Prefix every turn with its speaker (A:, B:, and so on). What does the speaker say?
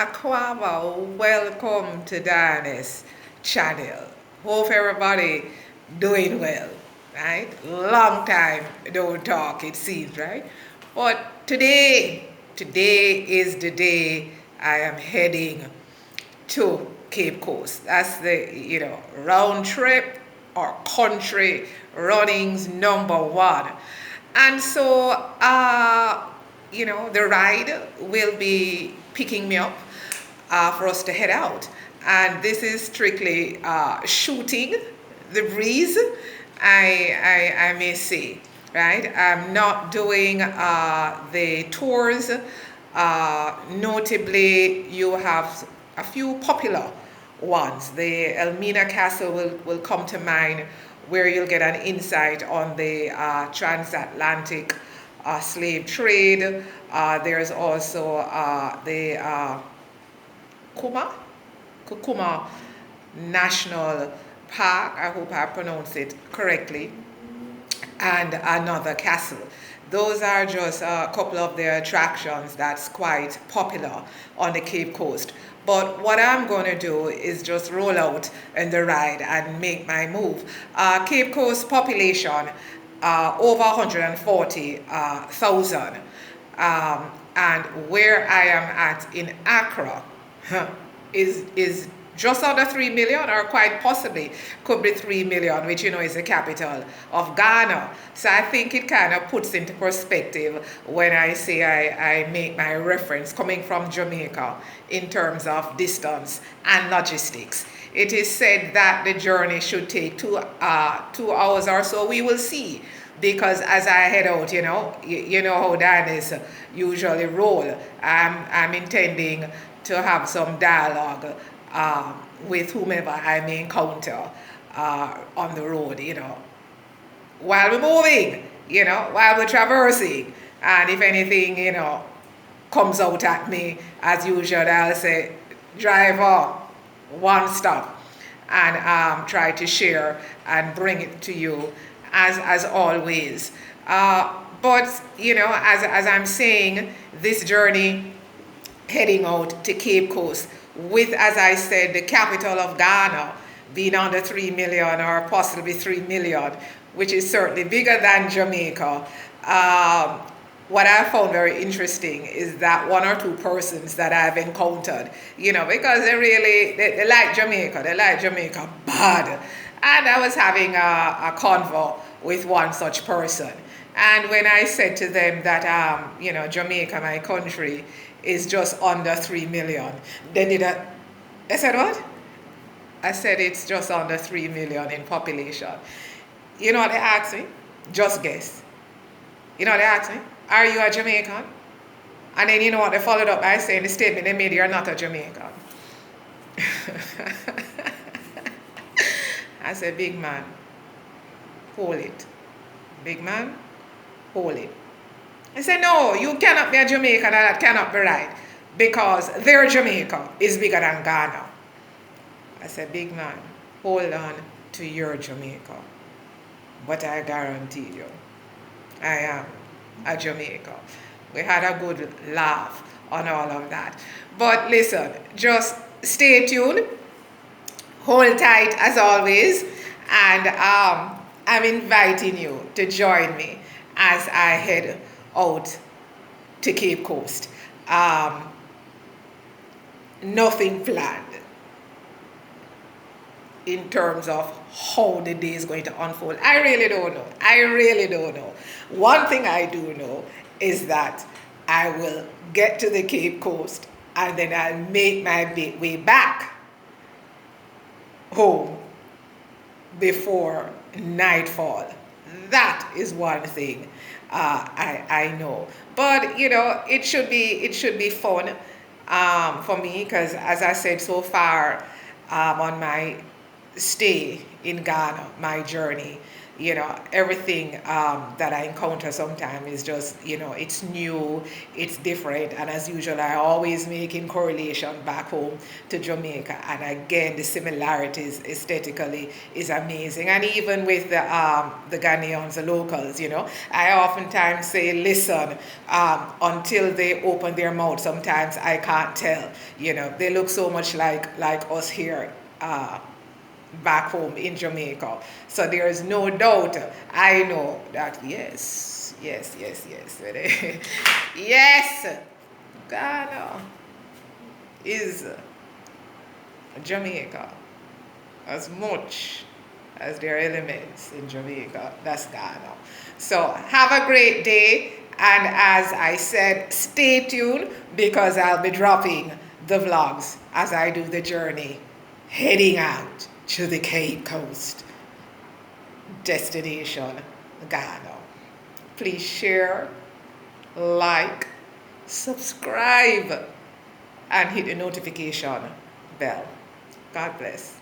A: Aquaba, welcome to Diane S channel. Hope everybody doing well, right? Long time don't talk, it seems, right? But today is the day I am heading to Cape Coast. That's the round trip or country runnings number one. And so the ride will be picking me up for us to head out. And this is strictly shooting the breeze, I may say, right? I'm not doing the tours. Notably, you have a few popular ones. The Elmina Castle will come to mind, where you'll get an insight on the transatlantic slave trade. There's also the Kakum National Park, I hope I pronounced it correctly, and another castle. Those are just a couple of the attractions that's quite popular on the Cape Coast. But what I'm going to do is just roll out in the ride and make my move. Cape Coast population over 140,000. And where I am at in Accra is just under 3 million, or quite possibly could be 3 million, which is the capital of Ghana. So I think it kind of puts into perspective when I say I make my reference coming from Jamaica in terms of distance and logistics. It is said that the journey should take 2 hours or so. We will see, because as I head out, you know how Diane's usually roll. I'm intending to have some dialogue with whomever I may encounter on the road, while we're moving, while we're traversing. And if anything, comes out at me, as usual, I'll say, driver, one stop, and try to share and bring it to you as always. But, as I'm saying, this journey heading out to Cape Coast, with, as I said, the capital of Ghana being under 3 million or possibly 3 million, which is certainly bigger than Jamaica. What I found very interesting is that 1 or 2 persons that I've encountered, because they like Jamaica, bad. And I was having a convo with one such person. And when I said to them that, Jamaica, my country, is just under 3 million. They said, what? I said, it's just under 3 million in population. You know what they asked me? Just guess. You know what they asked me? Are you a Jamaican? And then you know what they followed up by saying, the statement they made, you're not a Jamaican. I said, big man, hold it. Big man, hold it. I said, no, you cannot be a Jamaican, and that cannot be right, because their Jamaica is bigger than Ghana. I said, big man, hold on to your Jamaica. But I guarantee you, I am a Jamaica. We had a good laugh on all of that. But listen, just stay tuned, hold tight as always, and I'm inviting you to join me as I head out to Cape Coast. Nothing planned in terms of how the day is going to unfold. I really don't know. One thing I do know is that I will get to the Cape Coast, and then I'll make my way back home before nightfall. That is one thing I know. But it should be fun for me, because as I said, so far on my stay in Ghana, my journey, you know, everything that I encounter sometimes is just, you know, it's new, it's different. And as usual, I always make in correlation back home to Jamaica. And again, the similarities aesthetically is amazing. And even with the Ghanaians, the locals, you know, I oftentimes say, listen, until they open their mouth, sometimes I can't tell. You know, they look so much like us here. Back home in Jamaica. So there is no doubt. I know that yes, yes, yes, yes. Yes, Ghana is Jamaica as much as there are elements in Jamaica. That's Ghana. So have a great day. And as I said, stay tuned because I'll be dropping the vlogs as I do the journey heading out to the Cape Coast destination, Ghana. Please share, like, subscribe, and hit the notification bell. God bless.